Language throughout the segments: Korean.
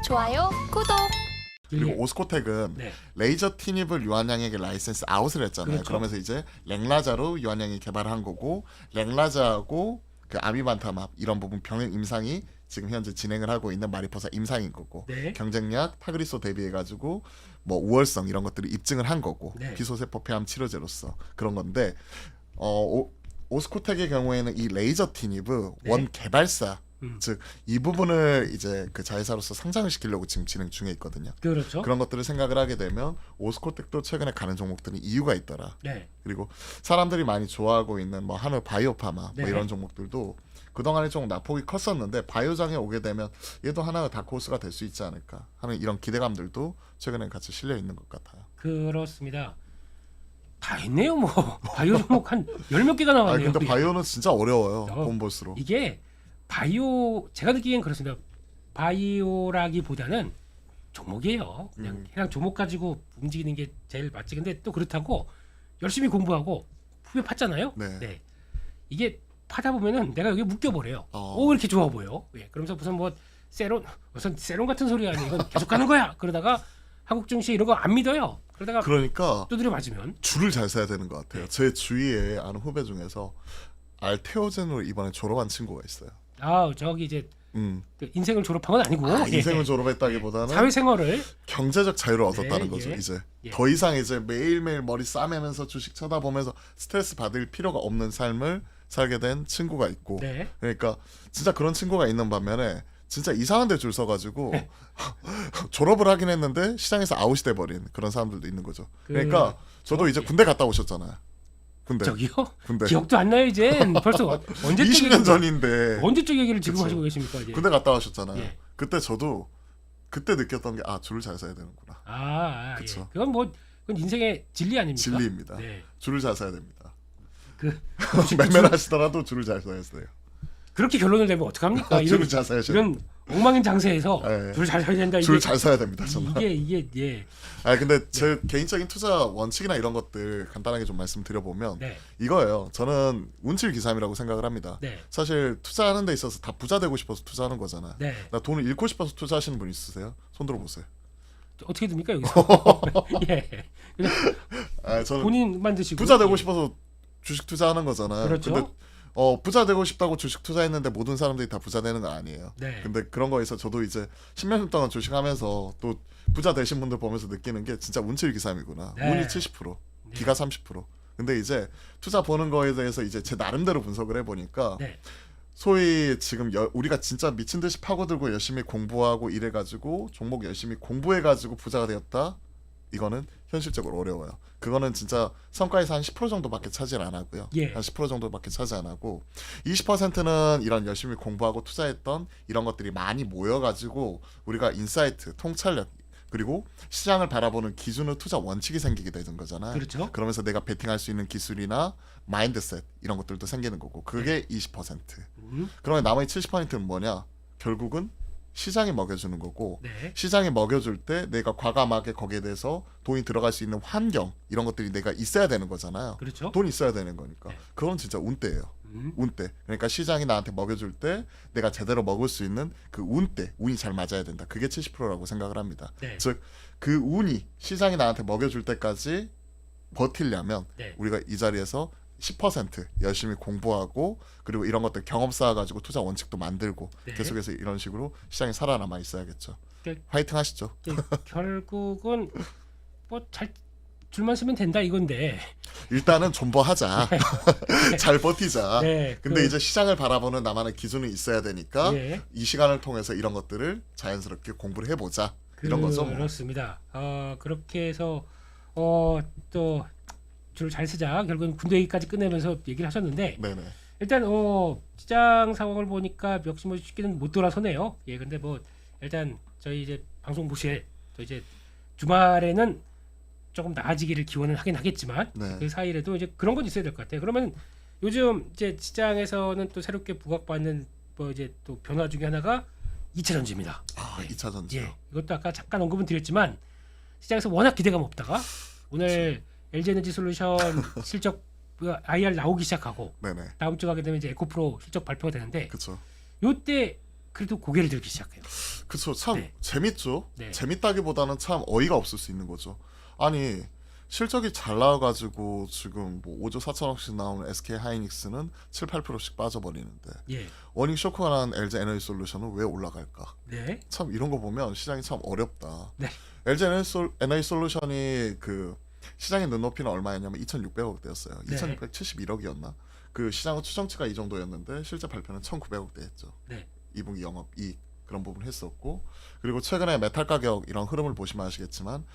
좋아요, 구독. 그리고 예. 오스코텍은 네. 레이저 티닙을 유한양에게 라이센스 아웃을 했잖아요. 그렇죠. 그러면서 이제 랭라자로 유한양이 개발한 거고, 랭라자하고 그 아미반타맙 이런 부분 병행 임상이 지금 현재 진행을 하고 있는 마리포사 임상인 거고, 네. 경쟁력 타그리소 대비해가지고 뭐 우월성 이런 것들을 입증을 한 거고, 네. 비소세포 폐암 치료제로서 그런 건데, 오스코텍의 경우에는 이 레이저 티닙을 네. 원 개발사 음. 즉 이 부분을 이제 그 자회사로서 상장을 시키려고 지금 진행 중에 있거든요. 그렇죠. 그런 것들을 생각을 하게 되면 오스코텍도 최근에 가는 종목들은 이유가 있더라. 네. 그리고 사람들이 많이 좋아하고 있는 뭐 한우 바이오파마 네. 뭐 이런 종목들도 그동안에 좀 낙폭이 컸었는데 바이오장에 오게 되면 얘도 하나의 다크호스가 될 수 있지 않을까 하는 이런 기대감들도 최근에 같이 실려 있는 것 같아요. 그렇습니다. 다 있네요, 뭐. 바이오 종목 한 열 몇 개가 아 나왔네요. 근데 바이오는 진짜 어려워요. 본 볼수록. 이게 바이오 제가 느끼기엔 그렇습니다. 바이오라기보다는 종목이에요. 그냥 종목 가지고 움직이는 게 제일 맞지. 근데 또 그렇다고 열심히 공부하고 후배 팠잖아요. 네. 이게 파다 보면은 내가 여기 묶여버려요. 어. 오 이렇게 좋아 보여. 예. 그러면서 무슨 뭐 무슨 세론 같은 소리 아니야. 이건 계속 가는 거야. 그러다가 한국 증시 이런 거 안 믿어요. 그러다가 그러니까 두드려 맞으면 줄을 잘 서야 되는 것 같아요. 네. 제 주위에 아는 후배 중에서 알테오젠으로 이번에 졸업한 친구가 있어요. 아 저기 이제 그 인생을 졸업한 건 아니고 인생을 예. 졸업했다기보다는 사회생활을 경제적 자유를 얻었다는 네, 거죠. 예. 이제 예. 더 이상 이제 매일매일 머리 싸매면서 주식 쳐다보면서 스트레스 받을 필요가 없는 삶을 살게 된 친구가 있고, 네. 그러니까 진짜 그런 친구가 있는 반면에 진짜 이상한 데 줄 서가지고 네. 졸업을 하긴 했는데 시장에서 아웃이 돼버린 그런 사람들도 있는 거죠. 그러니까 저도 이제 예. 군대 갔다 오셨잖아요. 군대. 저기요? 군대. 기억도 안 나요 이제. 벌써 언제적 20년 전인데 언제적 얘기를 지금 그쵸. 하시고 계십니까? 이제. 군대 갔다 오셨잖아요. 예. 그때 저도 그때 느꼈던 게 줄을 잘 서야 되는구나. 그쵸. 그쵸. 예. 그건 뭐 그건 인생의 진리 아닙니까? 진리입니다. 네. 줄을 잘 서야 됩니다. 그 매매를 하시더라도 줄을 잘 서야 돼요. 그렇게 결론을 내면 어떡합니까? 이런 줄을 잘 서야 돼요. 이런 엉망인 장세에서 예. 줄 잘 서야 된다. 줄 잘 서야 됩니다. 정말. 이게 예. 근데 제 개인적인 투자 원칙이나 이런 것들 간단하게 좀 말씀드려보면 네. 이거예요. 저는 운칠기삼이라고 생각을 합니다. 네. 사실 투자하는 데 있어서 다 부자 되고 싶어서 투자하는 거잖아요. 네. 나 돈을 잃고 싶어서 투자하시는 분 있으세요? 손 들어보세요. 어떻게 됩니까 여기서? 예. 그냥 저는 본인만 드시고 부자 되고 예. 싶어서 주식 투자하는 거잖아요. 그렇죠. 근데 부자 되고 싶다고 주식 투자했는데 모든 사람들이 다 부자 되는 거 아니에요. 네. 근데 그런 거에서 저도 이제 10년 동안 주식하면서 또 부자 되신 분들 보면서 느끼는 게 진짜 운칠기삼이구나. 네. 운이 70%, 기가 30%. 근데 이제 투자 보는 거에 대해서 이제 제 나름대로 분석을 해보니까 네. 소위 지금 우리가 진짜 미친 듯이 파고들고 열심히 공부하고 이래가지고 종목 열심히 공부해가지고 부자가 되었다. 이거는 현실적으로 어려워요. 그거는 진짜 성과에서 한 10% 정도밖에 차지를 안 하고요. 예. 한 10% 정도밖에 차지 안 하고 20%는 이런 열심히 공부하고 투자했던 이런 것들이 많이 모여가지고 우리가 인사이트, 통찰력 그리고 시장을 바라보는 기준으로 투자 원칙이 생기게 되는 거잖아요. 그렇죠. 그러면서 내가 베팅할 수 있는 기술이나 마인드셋 이런 것들도 생기는 거고 그게 20%. 그러면 나머지 70%는 뭐냐? 결국은 시장이 먹여주는 거고 네. 시장이 먹여줄 때 내가 과감하게 거기에 대해서 돈이 들어갈 수 있는 환경 이런 것들이 내가 있어야 되는 거잖아요. 그렇죠. 돈이 있어야 되는 거니까. 네. 그건 진짜 운대예요. 운대. 그러니까 시장이 나한테 먹여줄 때 내가 제대로 먹을 수 있는 그 운대, 운이 잘 맞아야 된다. 그게 70%라고 생각을 합니다. 네. 즉 그 운이 시장이 나한테 먹여줄 때까지 버틸려면 네. 우리가 이 자리에서 10% 열심히 공부하고 그리고 이런 것들 경험 쌓아가지고 투자 원칙도 만들고 네. 계속해서 이런 식으로 시장이 살아남아 있어야겠죠. 네. 화이팅 하시죠. 결국은 뭐 잘 줄만 쓰면 된다 이건데. 일단은 존버하자. 잘 버티자. 네. 근데 이제 시장을 바라보는 나만의 기준이 있어야 되니까 예. 이 시간을 통해서 이런 것들을 자연스럽게 공부를 해보자. 이런 거죠. 뭐. 그렇습니다. 그렇게 해서 또 줄 잘 쓰자. 결국은 군대 얘기까지 끝내면서 얘기를 하셨는데 네네. 일단 시장 상황을 보니까 역시 뭐 쉽게는 못 돌아서네요. 예, 근데 뭐 일단 저희 이제 방송 보실 또 이제 주말에는 조금 나아지기를 기원을 하긴 하겠지만 네. 그 사이에도 이제 그런 건 있어야 될 것 같아요. 그러면 요즘 이제 시장에서는 또 새롭게 부각받는 뭐 이제 또 변화 중에 하나가 2차 전지입니다. 2차 전지요. 예, 이것도 아까 잠깐 언급은 드렸지만 시장에서 워낙 기대감 없다가 오늘 LG에너지 솔루션 실적 IR 나오기 시작하고 네네. 다음 주 가게 되면 이제 에코프로 실적 발표가 되는데 그렇죠. 요때 그래도 고개를 들기 시작해요. 그쵸. 참 네. 재밌죠. 네. 재밌다기보다는 참 어이가 없을 수 있는 거죠. 아니 실적이 잘 나와가지고 지금 뭐 5조 4천억씩 나오는 SK 하이닉스는 7, 8%씩 빠져버리는데 예. 워닝 쇼크가 난 LG 에너지솔루션은 왜 올라갈까? 네. 참 이런 거 보면 시장이 참 어렵다. 네. LG 에너지솔루션이 그 시장의 눈높이는 얼마였냐면 2,600억대였어요. 네. 2,671억이었나? 그 시장의 추정치가 이 정도였는데 실제 발표는 1,900억대 했죠. 네. 2분기 영업이익 그런 부분 했었고 그리고 최근에 메탈 가격 이런 흐름을 보시면 아시겠지만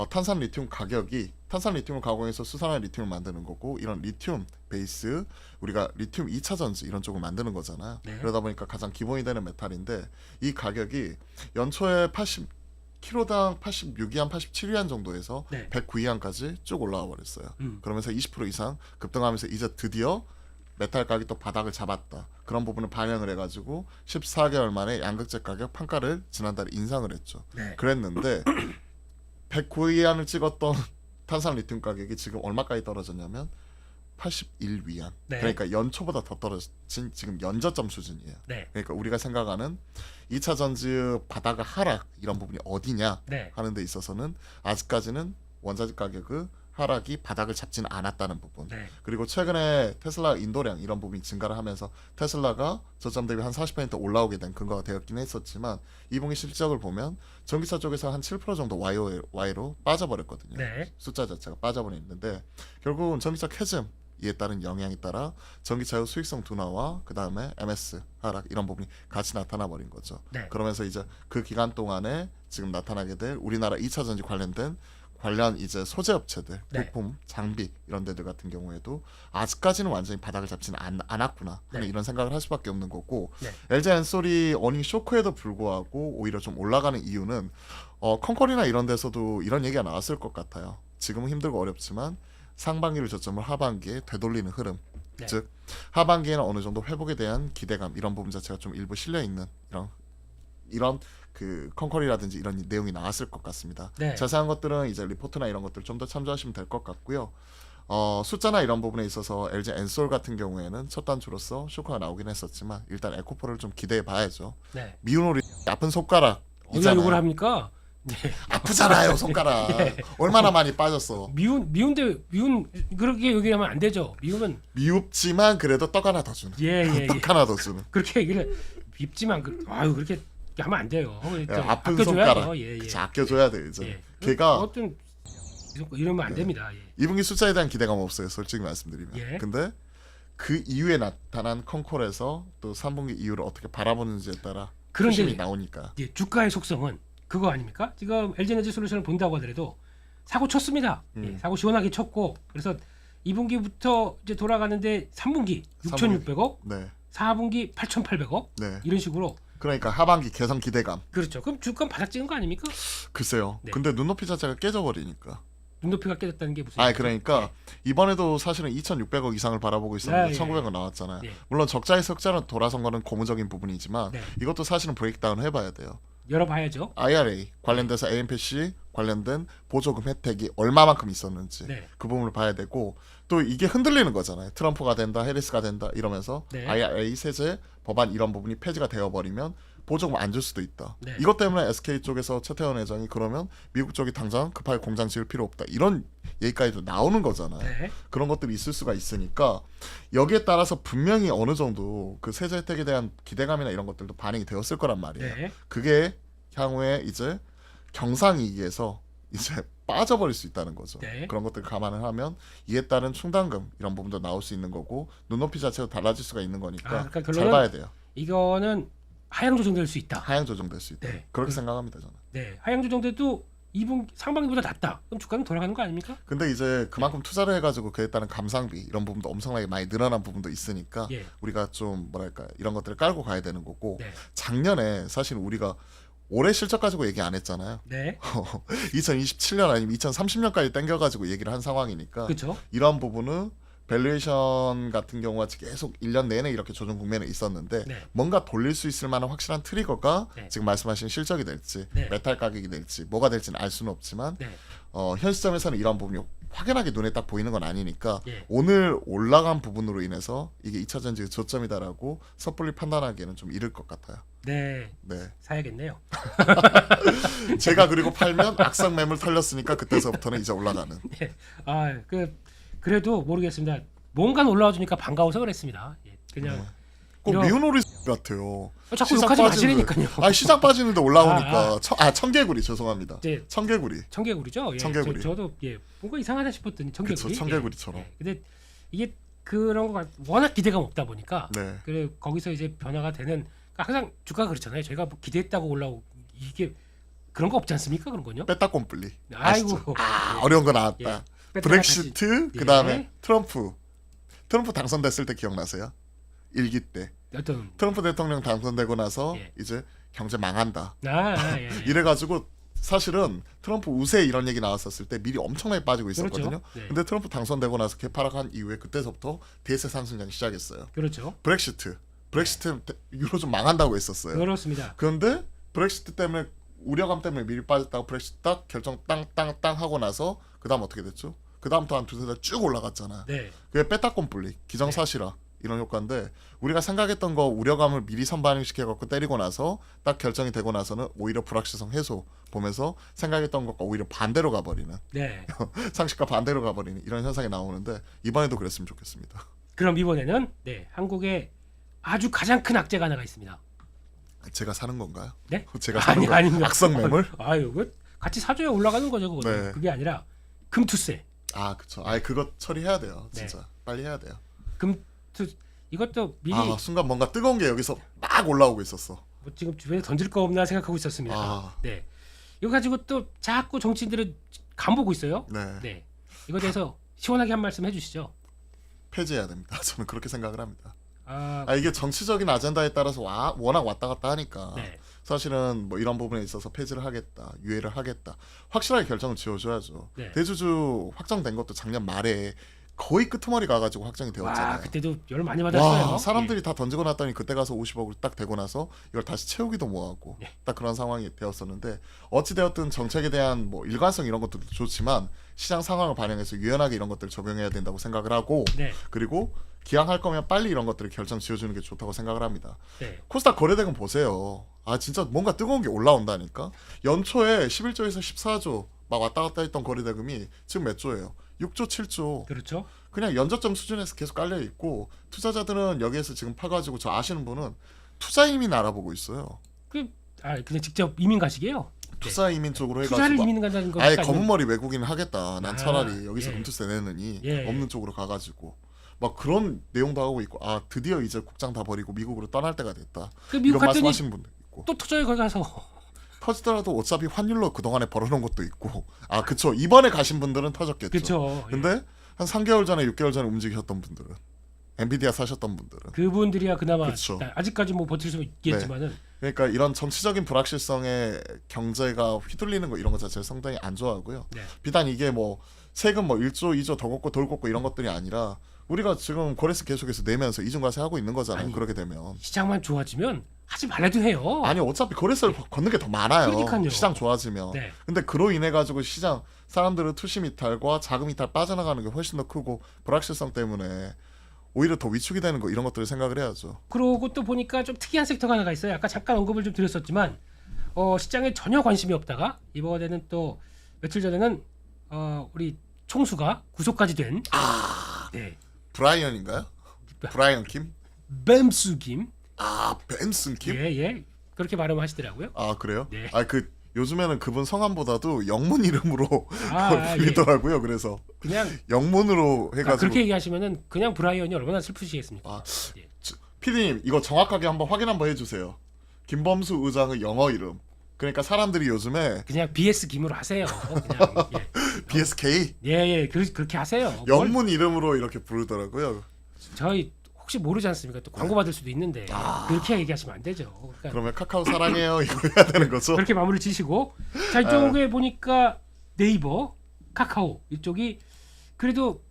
탄산 리튬 가격이 탄산 리튬을 가공해서 수산화 리튬을 만드는 거고 이런 리튬 베이스 우리가 리튬 2차 전지 이런 쪽을 만드는 거잖아요. 네. 그러다 보니까 가장 기본이 되는 메탈인데 이 가격이 연초에 80kg당 86위안, 87위안 정도에서 네. 109위안까지 쭉 올라와 버렸어요. 그러면서 20% 이상 급등하면서 이제 드디어 메탈 가격이 또 바닥을 잡았다. 그런 부분을 반영을 해가지고 14개월 만에 양극재 가격 판가를 지난달에 인상을 했죠. 네. 그랬는데 109위안을 찍었던 탄산 리튬 가격이 지금 얼마까지 떨어졌냐면 81위안. 네. 그러니까 연초보다 더 떨어진 지금 연저점 수준이에요. 네. 그러니까 우리가 생각하는 2차 전지 바닥의 하락 이런 부분이 어디냐 네. 하는 데 있어서는 아직까지는 원자재 가격의 하락이 바닥을 잡지는 않았다는 부분. 네. 그리고 최근에 테슬라 인도량 이런 부분이 증가를 하면서 테슬라가 저점 대비 한 40% 올라오게 된 근거가 되었긴 했었지만 2분기 실적을 보면 전기차 쪽에서 한 7% 정도 Y로 빠져버렸거든요. 네. 숫자 자체가 빠져버렸는데 결국은 전기차 캐즘 이에 따른 영향에 따라 전기차의 수익성 둔화와 그 다음에 MS 하락 이런 부분이 같이 나타나 버린 거죠. 네. 그러면서 이제 그 기간 동안에 지금 나타나게 될 우리나라 2차 전지 관련 이제 소재 업체들, 네. 부품, 장비 이런 데들 같은 경우에도 아직까지는 완전히 바닥을 잡지는 않았구나 하는 네. 이런 생각을 할 수밖에 없는 거고 네. LG 엔솔이 어닝 쇼크에도 불구하고 오히려 좀 올라가는 이유는 컨컬이나 이런 데서도 이런 얘기가 나왔을 것 같아요. 지금은 힘들고 어렵지만 상반기를 저점을 하반기에 되돌리는 흐름, 네. 즉 하반기에는 어느 정도 회복에 대한 기대감 이런 부분 자체가 좀 일부 실려 있는 이런 그 컨컬이라든지 이런 내용이 나왔을 것 같습니다. 네. 자세한 것들은 이제 리포트나 이런 것들 좀 더 참조하시면 될 것 같고요. 숫자나 이런 부분에 있어서 LG 엔솔 같은 경우에는 첫 단추로서 쇼크가 나오긴 했었지만 일단 에코프를 좀 기대해 봐야죠. 네. 미운 우리 아픈 손가락 어디가 있잖아요. 욕을 합니까? 네. 아프잖아요 손가락. 예. 얼마나 많이 빠졌어. 미운데 그렇게 얘기하면 안 되죠. 미우면 미흡지만 그래도 떡 하나 더 주는. 예. 떡 하나 더 주는. 그렇게 얘기를 밉지만 그렇게 하면 안 돼요. 좀 아픈 아껴줘야 손가락. 돼요. 예. 그치, 아껴줘야 돼 이제. 예. 걔가 어떤 이러면 안 됩니다. 예. 2분기 숫자에 대한 기대감 없어요. 솔직히 말씀드리면. 예. 근데 그 이후에 나타난 컨콜에서 또 3분기 이후를 어떻게 바라보는지에 따라 그런데 표심이 나오니까. 예, 주가의 속성은 그거 아닙니까? 지금 LG에너지 솔루션을 본다고 하더라도 사고 쳤습니다. 예, 사고 시원하게 쳤고 그래서 2분기부터 이제 돌아가는데 3분기 6,600억, 네. 4분기 8,800억 네. 이런 식으로 그러니까 하반기 개선 기대감. 그렇죠. 그럼 주가 바닥 찍은 거 아닙니까? 글쎄요. 네. 근데 눈높이 자체가 깨져버리니까. 눈높이가 깨졌다는 게 무슨? 아니 얘기죠? 그러니까 이번에도 사실은 2,600억 이상을 바라보고 있었는데 네, 1,900억 나왔잖아요. 네. 물론 적자에서 흑자로 돌아선 거는 고무적인 부분이지만 네. 이것도 사실은 브레이크다운 해봐야 돼요. 열어봐야죠. IRA 관련돼서 AMPC 관련된 보조금 혜택이 얼마만큼 있었는지 네. 그 부분을 봐야 되고 또 이게 흔들리는 거잖아요. 트럼프가 된다, 해리스가 된다 이러면서 네. IRA 세제 법안 이런 부분이 폐지가 되어버리면 보조금 안 줄 수도 있다. 네. 이것 때문에 SK 쪽에서 최태원 회장이 그러면 미국 쪽이 당장 급하게 공장 지을 필요 없다. 이런 얘기까지도 나오는 거잖아요. 네. 그런 것들이 있을 수가 있으니까 여기에 따라서 분명히 어느 정도 그 세제 혜택에 대한 기대감이나 이런 것들도 반영이 되었을 거란 말이에요. 네. 그게 향후에 이제 경상이익에서 이제 빠져버릴 수 있다는 거죠. 네. 그런 것들 감안을 하면 이에 따른 충당금 이런 부분도 나올 수 있는 거고 눈높이 자체도 달라질 수가 있는 거니까 그러니까 잘 결론은 봐야 돼요. 이거는 하향 조정될 수 있다. 하향 조정될 수 있다. 네. 그렇게 생각합니다 저는. 네. 하향 조정돼도 2분 상반기보다 낫다. 그럼 주가는 돌아가는 거 아닙니까? 근데 이제 그만큼 투자를 해가지고 그에 따른 감상비 이런 부분도 엄청나게 많이 늘어난 부분도 있으니까 예. 우리가 좀 뭐랄까 이런 것들을 깔고 가야 되는 거고 네. 작년에 사실 우리가 올해 실적 가지고 얘기 안 했잖아요. 네. 2027년 아니면 2030년까지 땡겨가지고 얘기를 한 상황이니까 그렇죠. 이러한 부분은 밸류에이션 같은 경우가 계속 1년 내내 이렇게 조정 국면에 있었는데 네. 뭔가 돌릴 수 있을 만한 확실한 트리거가 네. 지금 말씀하신 실적이 될지 네. 메탈 가격이 될지 뭐가 될지는 알 수는 없지만 네. 현 시점에서는 이런 부분이 확연하게 눈에 딱 보이는 건 아니니까 예. 오늘 올라간 부분으로 인해서 이게 2차 전지의 저점이다라고 섣불리 판단하기에는 좀 이를 것 같아요. 네. 네. 사야겠네요. 제가 그리고 팔면 악성 매물 털렸으니까 그때서부터는 이제 올라가는. 그래도 모르겠습니다. 뭔가 올라와 주니까 반가워서 그랬습니다. 예, 그냥 네. 꼭 이런- 미운 오리 같아요. 자꾸 시장 욕하지 빠지는데. 마시라니까요. 아 시장 빠지는데 올라오니까 청개구리 죄송합니다. 네. 청개구리. 청개구리죠. 예, 청개구리. 저도 뭔가 이상하다 싶었더니 청개구리. 그쵸, 청개구리처럼. 예, 근데 이게 그런 거 워낙 기대감 없다 보니까 네. 그래 거기서 이제 변화가 되는 그러니까 항상 주가가 그렇잖아요. 저희가 뭐 기대했다고 올라오고 이게 그런 거 없지 않습니까? 그런 건요? 빼딱 꼼플리. 아이고. 아시죠? 예. 어려운 거 나왔다. 예. 뺐다가 브렉시트 다시- 그다음에 예. 트럼프 당선됐을 때 기억나세요? 일기 때 어떤 트럼프 대통령 당선되고 나서 예. 이제 경제 망한다. 예. 이래가지고 사실은 트럼프 우세 이런 얘기 나왔었을 때 미리 엄청나게 빠지고 있었거든요. 그렇죠. 네. 근데 트럼프 당선되고 나서 개파락한 이후에 그때서부터 대세 상승장이 시작했어요. 그렇죠. 브렉시트 유로 좀 망한다고 했었어요. 그렇습니다. 그런데 브렉시트 때문에 우려감 때문에 미리 빠졌다가 브렉시트 딱 결정 땅땅땅 하고 나서 그 다음 어떻게 됐죠? 그 다음부터 한 두세 달 쭉 올라갔잖아. 네. 그게 빼딱꼼플리 기정사실화 이런 효과인데 우리가 생각했던 거 우려감을 미리 선반영시켜 갖고 때리고 나서 딱 결정이 되고 나서는 오히려 불확실성 해소 보면서 생각했던 것과 오히려 반대로 가버리는 네. 상식과 반대로 가버리는 이런 현상이 나오는데 이번에도 그랬으면 좋겠습니다. 그럼 이번에는 한국에 아주 가장 큰 악재가 하나가 있습니다. 제가 사는 건가요? 네? 제가 사는 거 아닙니다. 악성 매물? 아유, 그 같이 사줘야 올라가는 거죠, 그거. 네. 그게 아니라 금투세. 아 그쵸. 아 그거 처리해야 돼요. 네. 진짜 빨리 해야 돼요. 금투 이것도 미리 아 순간 뭔가 뜨거운 게 여기서 막 올라오고 있었어. 뭐 지금 주변에 던질 거 없나 생각하고 있었습니다. 아. 네. 이거 가지고 또 자꾸 정치인들은 간보고 있어요. 네. 네. 이거 대해서 시원하게 한 말씀 해주시죠. 폐지해야 됩니다. 저는 그렇게 생각을 합니다. 아, 이게 정치적인 아젠다에 따라서 워낙 왔다 갔다 하니까 네. 사실은 뭐 이런 부분에 있어서 폐지를 하겠다, 유예를 하겠다, 확실하게 결정을 지어줘야죠. 네. 대주주 확정된 것도 작년 말에 거의 끄트머리 가가지고 확정이 되었잖아요. 와, 그때도 열 많이 받았어요. 와, 사람들이 다 던지고 났더니 그때 가서 50억을 딱 되고 나서 이걸 다시 채우기도 뭐하고 예. 딱 그런 상황이 되었었는데 어찌 되었든 정책에 대한 뭐 일관성 이런 것들도 좋지만 시장 상황을 반영해서 유연하게 이런 것들을 적용해야 된다고 생각을 하고 네. 그리고 기왕할 거면 빨리 이런 것들을 결정 지어주는 게 좋다고 생각을 합니다. 네. 코스닥 거래대금 보세요. 아 진짜 뭔가 뜨거운 게 올라온다니까. 연초에 11조에서 14조 막 왔다 갔다 했던 거래대금이 지금 몇 조예요? 6조, 7조. 그렇죠. 그냥 연저점 수준에서 계속 깔려 있고 투자자들은 여기에서 지금 파가지고 저 아시는 분은 투자 이민 알아보고 있어요. 그냥 직접 이민 가시게요. 투자 이민 쪽으로 투자를 해가지고 이민 간다는 거. 아예 검은 머리 외국인 하겠다. 난 아, 차라리 여기서 예. 금투세 내느니 예. 없는 쪽으로 가가지고 막 그런 내용도 하고 있고 아 드디어 이제 국장 다 버리고 미국으로 떠날 때가 됐다. 그 미국 이런 갔더니 말씀하시는 분도 있고 또 터져요 거기 가서. 터지더라도 어차피 환율로 그동안에 벌어놓은 것도 있고 아 그쵸 이번에 가신 분들은 터졌겠죠. 그렇죠. 근데 한 3개월 전에 6개월 전에 움직이셨던 분들은 엔비디아 사셨던 분들은 그분들이야 그나마 그쵸. 아직까지 뭐 버틸 수 있겠지만은 그러니까 이런 정치적인 불확실성에 경제가 휘둘리는 거 이런 거 자체를 상당히 안 좋아하고요. 네. 비단 이게 뭐 세금 뭐 1조, 2조 더 걷고 덜 걷고 이런 것들이 아니라 우리가 지금 거래세 계속해서 내면서 이중과세 하고 있는 거잖아요. 아니, 그렇게 되면 시장만 좋아지면 하지 말아도 해요. 아니 어차피 거래세를 걷는 게 더 많아요. 그러니까요. 시장 좋아지면. 네. 근데 그로 인해 가지고 시장 사람들은 투심 이탈과 자금 이탈 빠져나가는 게 훨씬 더 크고 불확실성 때문에 오히려 더 위축이 되는 거 이런 것들을 생각을 해야죠. 그러고 또 보니까 좀 특이한 섹터가 하나가 있어요. 아까 잠깐 언급을 좀 드렸었지만 시장에 전혀 관심이 없다가 이번에는 또 며칠 전에는 우리 총수가 구속까지 된 네. 브라이언인가요? 브라이언 킴? 뱀수 김. 아 벤슨 킴? 예. 그렇게 발음하시더라고요. 아 그래요? 네. 아 그 요즘에는 그분 성함보다도 영문 이름으로 예. 불리더라고요. 그래서 그냥 영문으로 해가지고 그렇게 얘기하시면은 그냥 브라이언이 얼마나 슬프시겠습니까? 아, 예. 피디님 이거 정확하게 한번 확인 한번 해주세요. 김범수 의장의 영어 이름. 그러니까 사람들이 요즘에 그냥 BS 김으로 하세요. 그냥 BSK 그렇게 하세요. 영문 이름으로 이렇게 부르더라고요. 저희 혹시 모르지 않습니까? 또 광고 받을 수도 있는데 그렇게 얘기하시면 안 되죠. 그러니까 그러면 카카오 사랑해요 이거 해야 되는 거죠? 그렇게 마무리 지시고 자 이쪽에 보니까 네이버, 카카오 이쪽이 그래도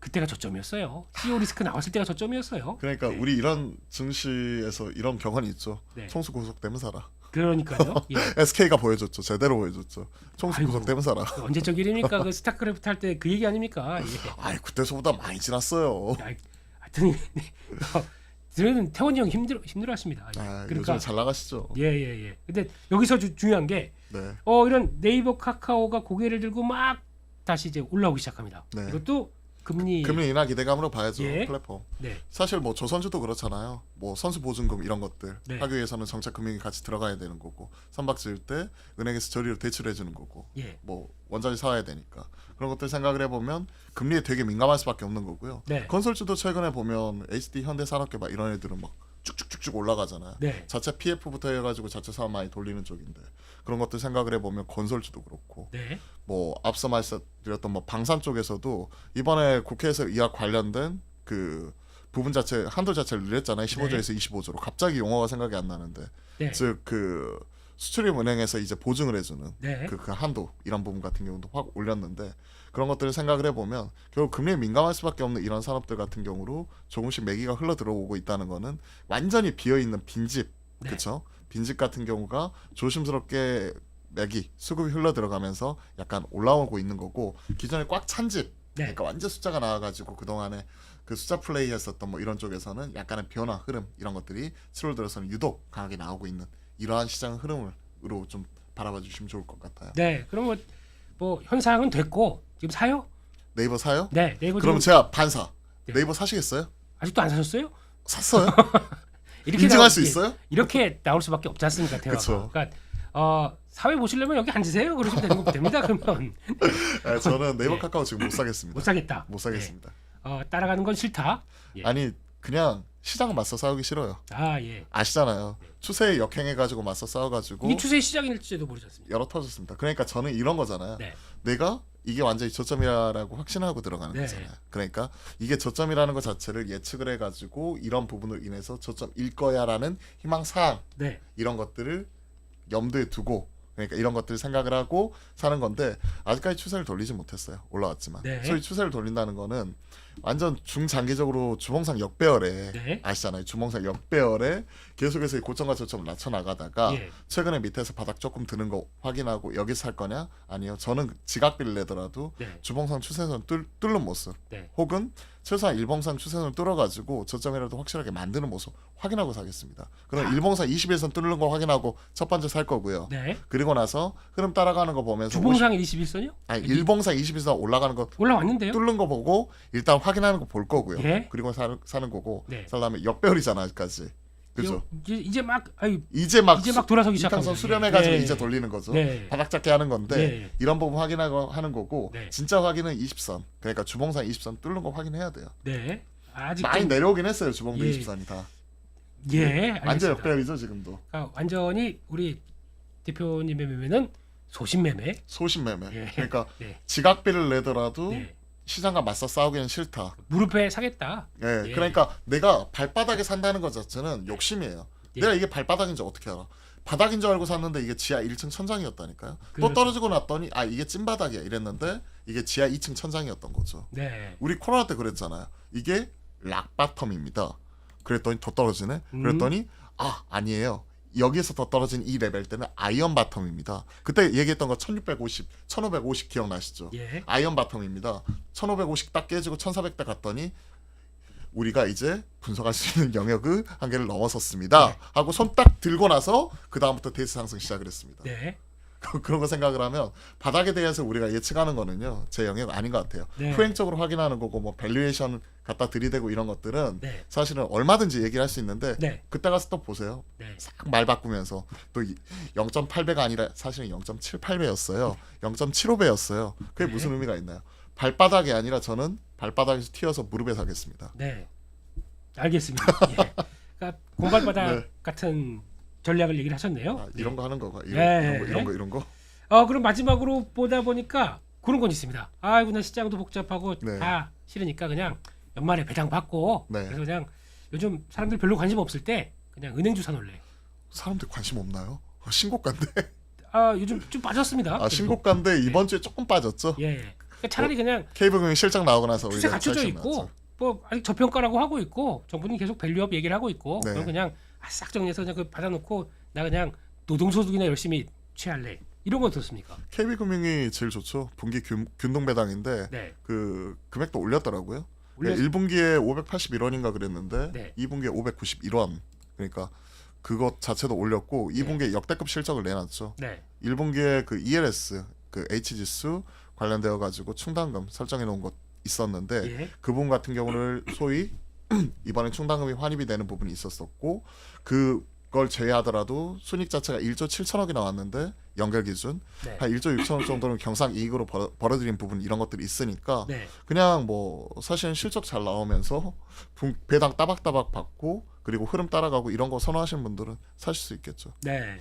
그때가 저점이었어요. CEO 리스크 나왔을 때가 저점이었어요. 그러니까 네. 우리 이런 증시에서 이런 경험이 있죠. 네. 총수 구속되면 살아. 그러니까요. 예. SK가 보여줬죠. 제대로 보여줬죠. 총수 아이고. 구속되면 살아. 그 언제적 일입니까? 그 스타크래프트 할 때 그 얘기 아닙니까? 예. 아이 그때서보다 많이 지났어요. 하여튼 들으면 태원이 형 힘들어하십니다. 예. 아, 그러니까 요즘 잘 나가시죠. 예. 근데 여기서 중요한 게 네. 이런 네이버 카카오가 고개를 들고 막 다시 이제 올라오기 시작합니다. 네. 이것도 금리 인하 기대감으로 봐야죠. 예. 플랫폼. 네. 사실 뭐 조선주도 그렇잖아요. 뭐 선수 보증금 이런 것들 네. 하기 위해서는 정책 금융이 같이 들어가야 되는 거고 선박 지을 때 은행에서 저리로 대출해 주는 거고 예. 뭐 원자재 사와야 되니까 그런 것들 생각을 해보면 금리에 되게 민감할 수밖에 없는 거고요. 네. 건설주도 최근에 보면 HD 현대산업개발 이런 애들은 막 쭉쭉쭉쭉 올라가잖아요. 네. 자체 PF부터 해가지고 자체 사업 많이 돌리는 쪽인데 그런 것들 생각을 해보면 건설주도 그렇고 네. 뭐 앞서 말씀드렸던 뭐 방산 쪽에서도 이번에 국회에서 이와 관련된 그 부분 자체 한도 자체를 늘렸잖아요. 15조에서 25조로 갑자기 용어가 생각이 안 나는데 네. 즉 그 수출입 은행에서 이제 보증을 해주는 네. 그 한도 이런 부분 같은 경우도 확 올렸는데 그런 것들을 생각을 해보면 결국 금리에 민감할 수밖에 없는 이런 산업들 같은 경우로 조금씩 매기가 흘러 들어오고 있다는 거는 완전히 비어 있는 빈집 네. 그렇죠? 빈집 같은 경우가 조심스럽게 매기 수급이 흘러 들어가면서 약간 올라오고 있는 거고 기존에 꽉 찬 집 네. 그러니까 완전 숫자가 나와가지고 그 동안에 그 숫자 플레이 했었던 뭐 이런 쪽에서는 약간의 변화 흐름 이런 것들이 7월 들어서는 유독 강하게 나오고 있는 이러한 시장 흐름으로 좀 바라봐 주시면 좋을 것 같아요. 네. 그럼 뭐 현상은 됐고 지금 사요? 네이버 사요? 네. 네이버 그럼 지금 제가 반사. 네. 네이버 사시겠어요? 아직도 안 사셨어요? 샀어요? 이렇게 인증할 수 예, 있어요? 이렇게 나올 수밖에 없지 않습니까, 대화가. 그쵸. 그러니까 사회 보시려면 여기 앉으세요. 그러시면 되는 거 됩니다. 그러면 네, 저는 네이버 네. 카카오 지금 못 사겠습니다. 못 사겠다. 못 사겠습니다. 따라가는 건 싫다. 예. 아니 그냥 시장 맞서 싸우기 싫어요. 예. 아시잖아요. 추세에 역행해가지고 맞서 싸워가지고 이게 추세의 시작일지도 모르지 않습니까? 열어 터졌습니다. 그러니까 저는 이런 거잖아요. 네. 내가 이게 완전히 저점이라고 확신하고 들어가는 네. 거잖아요. 그러니까 이게 저점이라는 것 자체를 예측을 해가지고 이런 부분을 인해서 저점일 거야라는 희망사항 네. 이런 것들을 염두에 두고 그러니까 이런 것들을 생각을 하고 사는 건데 아직까지 추세를 돌리지 못했어요. 올라왔지만 네. 소위 추세를 돌린다는 거는 완전 중장기적으로 주봉상 역배열에 네. 아시잖아요. 주봉상 역배열에 계속해서 이 고점과 저점을 낮춰 나가다가 예. 최근에 밑에서 바닥 조금 드는 거 확인하고 여기 살 거냐? 아니요. 저는 지각비를 내더라도 네. 주봉상 추세선 뚫는 모습 네. 혹은 최소한 일봉상 추세선을 뚫어가지고 저점이라도 확실하게 만드는 모습 확인하고 사겠습니다. 그럼 일봉상 21선 뚫는 거 확인하고 첫 번째 살 거고요. 네. 그리고 나서 흐름 따라가는 거 보면서 주봉상 21선이요? 아니 일봉상 21선 올라가는 거 올라왔는데요? 뚫는 거 보고 일단 확인하는 거 볼 거고요. 예. 그리고 사는 거고 네. 그다음에 역배열이잖아 아직까지. 그죠? 이제 막 이제 막 돌아서기 이평선 시작합니다. 수렴해가지고 네. 이제 돌리는 거죠. 네. 바닥 잡게 하는 건데 네. 이런 부분 확인하고 하는 거고 네. 진짜 확인은 20선. 그러니까 주봉상 20선 뚫는 거 확인해야 돼요. 네. 아직 많이 좀- 내려오긴 했어요. 주봉도 예. 20선이 다. 예, 완전 알겠습니다. 역배열이죠 지금도. 그러니까 완전히 우리 대표님의 매매는 소신 매매. 소신 매매. 예. 그러니까 네. 지각비를 내더라도 네. 시장과 맞서 싸우기는 싫다. 무릎에 사겠다. 예. 예. 그러니까 내가 발바닥에 산다는 것 자체는 욕심이에요. 예. 내가 이게 발바닥인지 어떻게 알아? 바닥인 줄 알고 샀는데 이게 지하 1층 천장이었다니까요. 또 그렇죠. 떨어지고 났더니 이게 찐바닥이야 이랬는데 이게 지하 2층 천장이었던 거죠. 네. 우리 코로나 때 그랬잖아요. 이게 락바텀입니다. 그랬더니 더 떨어지네. 그랬더니 아니에요. 여기에서 더 떨어진 이 레벨 때는 아이언 바텀입니다. 그때 얘기했던 거 1650, 1550 기억나시죠? 예. 아이언 바텀입니다. 1550 딱 깨지고 1400대 갔더니 우리가 이제 분석할 수 있는 영역의 한계를 넘어섰습니다. 네. 하고 손 딱 들고 나서 그 다음부터 대세 상승 시작을 했습니다. 네. 그런 거 생각을 하면 바닥에 대해서 우리가 예측하는 거는요 제 영역 아닌 것 같아요. 네. 후행적으로 확인하는 거고 뭐 밸류에이션 갖다 들이대고 이런 것들은 네. 사실은 얼마든지 얘기를 할 수 있는데 네. 그때 가서 또 보세요. 네. 싹 말 바꾸면서 또 0.8배가 아니라 사실은 0.78배였어요. 0.75배였어요. 그게 네. 무슨 의미가 있나요? 발바닥이 아니라 저는 발바닥에서 튀어서 무릎에 사겠습니다. 네. 알겠습니다. 예. 그러니까 공발바닥 네. 같은 전략을 얘기를 하셨네요. 이런 거 하는 거가 네. 이런 거. 그럼 마지막으로 보다 보니까 그런 건 있습니다. 아이고 나 시장도 복잡하고 네. 다 싫으니까 그냥 연말에 배당 받고 네. 그래서 그냥 요즘 사람들 별로 관심 없을 때 그냥 은행주 사놓을래. 사람들 관심 없나요? 신고가인데. 요즘 좀 빠졌습니다. 그래도. 신고가인데 이번 주에 조금 빠졌죠. 예. 그러니까 차라리 그냥 KB금융 실적 나오고 나서 추세 오히려 갖춰져 사실 있고 나왔죠. 뭐 아직 저평가라고 하고 있고 정부는 계속 밸류업 얘기를 하고 있고 네. 그럼 그냥 싹 정리해서 그냥 그 받아놓고 나 그냥 노동소득이나 열심히 취할래 이런 거 어떻습니까? KB금융이 제일 좋죠. 분기 균등 배당인데 네. 그 금액도 올렸더라고요. 올렸- 1분기에 581원인가 그랬는데 네. 2분기에 591원. 그러니까 그것 자체도 올렸고 2분기에 역대급 실적을 내놨죠. 네. 1분기에 그 ELS 그 H지수 관련되어 가지고 충당금 설정해 놓은 것 있었는데 예. 그 부분 같은 경우를 소위 이번에 충당금이 환입이 되는 부분이 있었었고 그걸 제외하더라도 순익 자체가 1조 7천억이 나왔는데 연결 기준 네. 한 1조 6천억 정도는 경상 이익으로 벌어들인 부분 이런 것들이 있으니까 네. 그냥 뭐 사실은 실적 잘 나오면서 배당 따박따박 받고 그리고 흐름 따라가고 이런 거 선호하시는 분들은 사실 수 있겠죠. 네.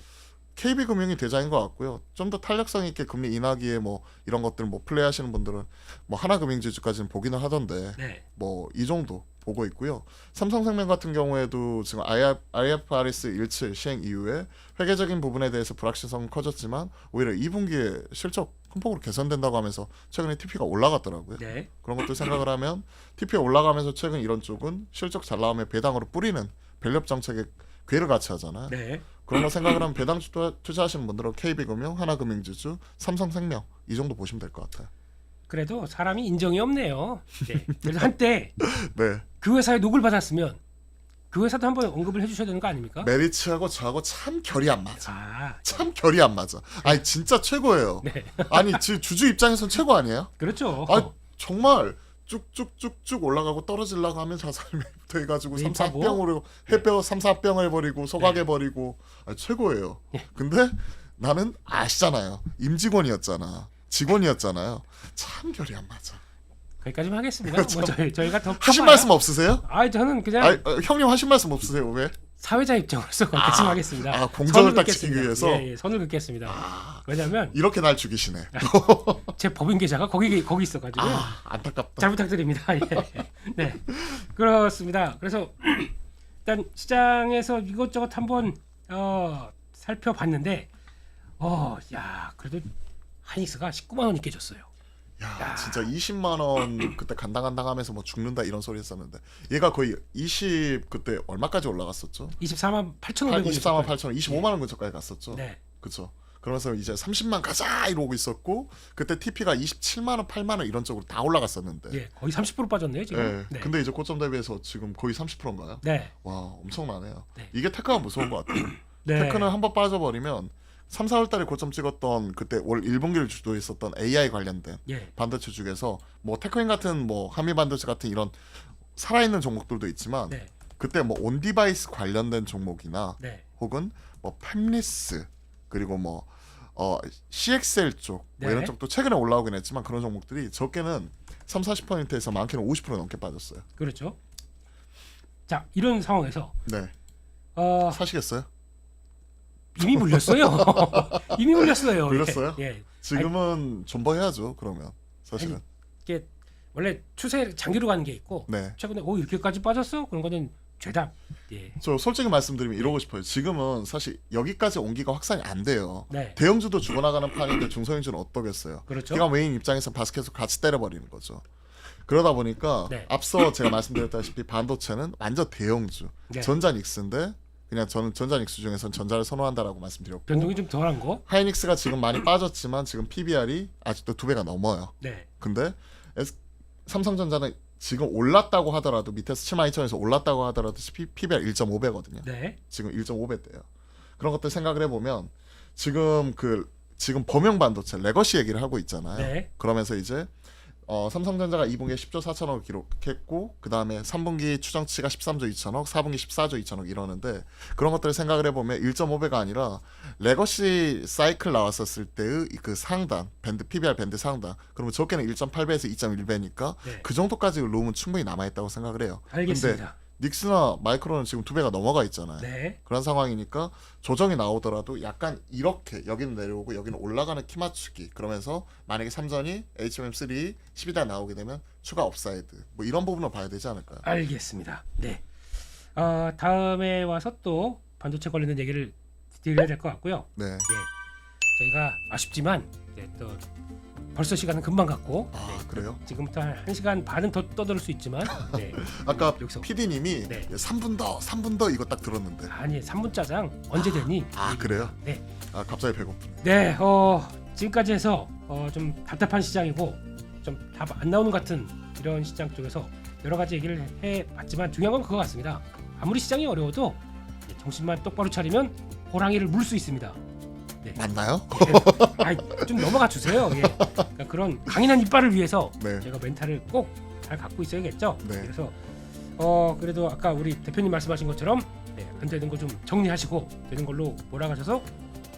KB금융이 대장인 것 같고요. 좀 더 탄력성 있게 금리 인하기에 뭐 이런 것들 뭐 플레이하시는 분들은 뭐 하나금융지주까지는 보기는 하던데 네. 뭐 이 정도 보고 있고요. 삼성생명 같은 경우에도 지금 IFRS 17 시행 이후에 회계적인 부분에 대해서 불확실성은 커졌지만 오히려 2분기에 실적 큰 폭으로 개선된다고 하면서 최근에 TP가 올라갔더라고요. 네. 그런 것들 생각을 하면 TP가 올라가면서 최근 이런 쪽은 실적 잘 나오면 배당으로 뿌리는 밸류업 정책에 궤를 같이 하잖아요. 네. 그런 거 생각을 하면 배당 투자하시는 분들은 KB금융, 하나금융지주, 삼성생명 이 정도 보시면 될 것 같아요. 그래도 사람이 인정이 없네요. 네. 그래서 한때 네, 그 회사에 녹을 받았으면 그 회사도 한번 언급을 해주셔야 되는 거 아닙니까? 메리츠하고 저하고 참 결이 안 맞아. 아, 참 결이 안 맞아. 아니 진짜 최고예요. 네. 아니 주주 입장에선 최고 아니에요? 그렇죠. 아 정말 쭉쭉쭉쭉 올라가고 떨어지려고 하면 자살매부터 해가지고 네, 3, 바보. 4병으로 해빼어 3, 4병 해버리고 소각해버리고 최고예요. 근데 나는 아시잖아요. 임직원이었잖아. 직원이었잖아요. 참 결이 안 맞아. 거기까지만 하겠습니다. 뭐 저희가 더 하신 커봐야- 말씀 없으세요? 아, 저는 그냥 형님 하신 말씀 없으세요? 왜? 사회자 입장으로서 거기까지만 하겠습니다. 아, 공정을 선을 딱 긋겠습니다. 지키기 위해서? 예, 예, 선을 긋겠습니다. 왜냐하면 이렇게 날 죽이시네. 제 법인 계좌가 거기 있어가지고 안타깝다. 잘 부탁드립니다. 예. 네, 그렇습니다. 그래서 일단 시장에서 이것저것 한번 살펴봤는데, 야 그래도 하이닉스가 19만 원이 깨졌어요. 야, 진짜 20만 원 그때 간당간당하면서 뭐 죽는다 이런 소리 했었는데 얘가 거의 20 그때 얼마까지 올라갔었죠? 24만 8,500원. 24만 8천 원, 25만 원 근처까지 갔었죠. 네, 그렇죠. 그러면서 이제 30만 가자 이러고 있었고 그때 TP가 27만 원, 8만 원 이런 쪽으로 다 올라갔었는데. 예, 거의 30% 빠졌네요 지금. 예. 네. 근데 이제 고점 대비해서 지금 거의 30%인가요? 네, 와, 엄청나네요. 네. 이게 테크가 무서운 것 같아요. 네. 테크는 한번 빠져버리면 3, 4월 달에 고점 찍었던 그때 올 1분기를 주도했었던 AI 관련된 예, 반도체 중에서 뭐 테크인 같은 뭐 한미 반도체 같은 이런 살아있는 종목들도 있지만 네, 그때 뭐 온디바이스 관련된 종목이나 네, 혹은 뭐 팹리스 그리고 뭐 CXL 쪽 뭐 네. 이런 쪽도 최근에 올라오긴 했지만 그런 종목들이 적게는 3, 40%에서 많게는 50% 넘게 빠졌어요. 그렇죠. 자, 이런 상황에서 네. 어, 사시겠어요? 이미 물렸어요. 이미 물렸어요. 물렸어요? 예. 지금은 존버해야죠. 그러면 사실은. 아니, 이게 원래 추세 장기로 가는 게 있고 네. 최근에 이렇게까지 빠졌어? 그런 거는 죄다. 예. 저 솔직히 말씀드리면 이러고 싶어요. 지금은 사실 여기까지 온기가 확산이 안 돼요. 네. 대형주도 죽어나가는 판인데 중소형주는 어떠겠어요? 그렇죠. 기관 외인 입장에서 바스켓으로 같이 때려버리는 거죠. 그러다 보니까 네. 앞서 제가 말씀드렸다시피 반도체는 완전 대형주, 네. 전자닉스인데 그냥 저는 전자닉스 중에서는 전자를 선호한다라고 말씀드렸고 변동이 좀 덜한 거. 하이닉스가 지금 많이 빠졌지만 지금 PBR이 아직도 2배가 넘어요. 네. 근데 삼성전자는 지금 올랐다고 하더라도 밑에서 72,000에서 올랐다고 하더라도 PBR 1.5배거든요. 네. 지금 1.5배대요. 그런 것들 생각을 해보면 지금 범용 반도체 레거시 얘기를 하고 있잖아요. 네. 그러면서 이제 삼성전자가 2분기에 10조 4천억을 기록했고 그 다음에 3분기 추정치가 13조 2천억, 4분기 14조 2천억 이러는데 그런 것들을 생각을 해보면 1.5배가 아니라 레거시 사이클 나왔었을 때의 그 상단 밴드 PBR 밴드 상단 그러면 적게는 1.8배에서 2.1배니까 네. 그 정도까지 룸은 충분히 남아있다고 생각을 해요. 알겠습니다. 닉스나 마이크로는 지금 2배가 넘어가 있잖아요. 네. 그런 상황이니까 조정이 나오더라도 약간 이렇게 여기는 내려오고 여기는 올라가는 키 맞추기 그러면서 만약에 삼전이 HMM3 12단 나오게 되면 추가 업사이드 뭐 이런 부분을 봐야 되지 않을까요? 알겠습니다. 네. 다음에 와서 또 반도체 관련된 얘기를 드려야 될 것 같고요. 네. 예. 저희가 아쉽지만 이제 또 벌써 시간은 금방 갔고 아 그래요? 지금부터 한 1시간 반은 더 떠들 수 있지만 네. 아까 여기서 PD님이 네. 3분 더 이거 딱 들었는데. 아니 3분 짜장 언제 되니? 아 그래요? 네. 아 갑자기 배고프네. 네, 지금까지 해서 좀 답답한 시장이고 좀 답 안 나오는 것 같은 이런 시장 쪽에서 여러 가지 얘기를 해봤지만 중요한 건 그거 같습니다. 아무리 시장이 어려워도 정신만 똑바로 차리면 호랑이를 물 수 있습니다. 네. 맞나요? 아이, 좀 넘어가 주세요. 예. 그러니까 그런 강인한 이빨을 위해서 네. 제가 멘탈을 꼭 잘 갖고 있어야겠죠. 네. 그래서 그래도 아까 우리 대표님 말씀하신 것처럼 네, 안 되는 거 좀 정리하시고 되는 걸로 몰아가셔서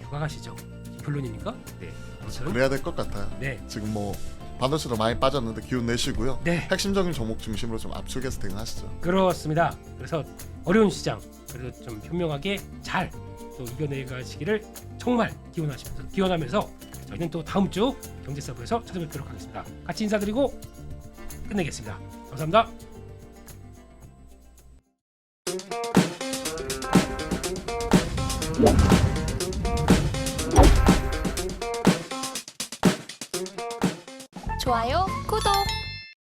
휴가 가시죠. 결론입니까? 네. 아무튼 그래야 될 것 같아요. 네. 지금 뭐 반도체도 많이 빠졌는데 기운 내시고요. 네. 핵심적인 종목 중심으로 좀 압축해서 대응하시죠. 그렇습니다. 그래서 어려운 시장 그래도 좀 현명하게 잘 또 이겨내가시기를 정말 기원하면서 저희는 또 다음 주 경제서브에서 찾아뵙도록 하겠습니다. 같이 인사드리고 끝내겠습니다. 감사합니다.